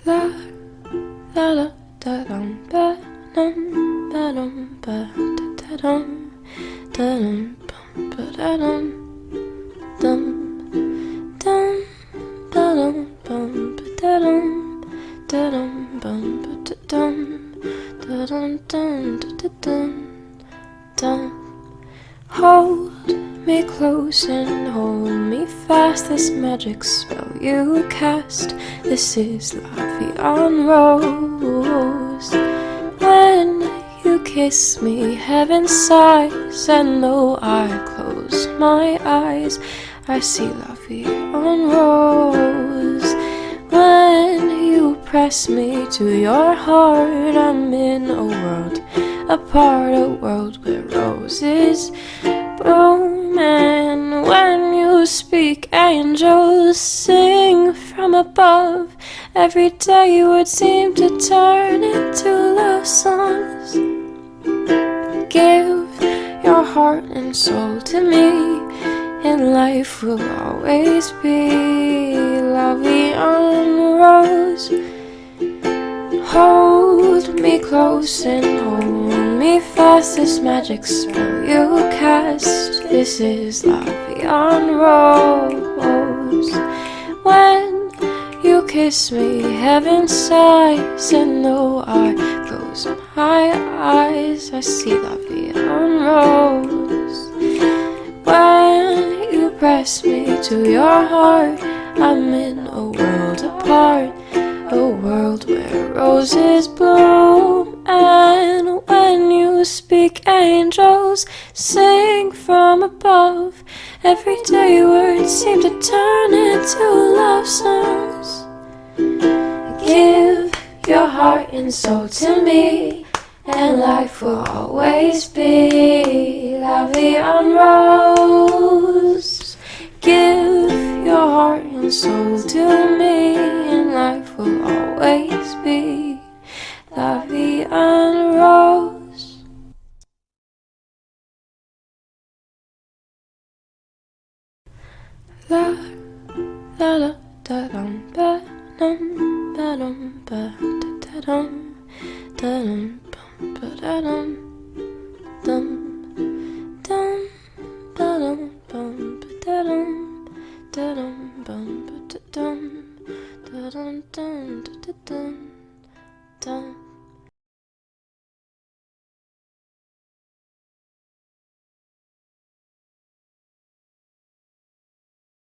La la la da dum ba dum ba da dum bum ba da dum dum ba dum bum ba da dum bum ba da dum dum. Hold me close and hold me fast. This magic spell you cast. This is la vie en rose. When you kiss me, heaven sighs, and though I close my eyes, I see la vie en rose. When you press me to your heart, I'm in a world apart, a world where roses bloom. And when you speak, angels sing from above. Every day would seem to turn into love songs. Give your heart and soul to me, and life will always be la vie en rose. Hold me close and hold me fast. This magic spell you cast. This is la vie en rose. When you kiss me, heaven sighs, and though I close my eyes, I see la vie en rose. When you press me to your heart, I'm in a world apart, a world where roses bloom. And when you speak, angels sing from above. Every day words seem to turn into love songs. Give your heart and soul to me, and life will always be la vie en rose. Give your heart and soul to me, and life will always be la vie en rose. La la la da dum ba dum ba da dum bum ba da dum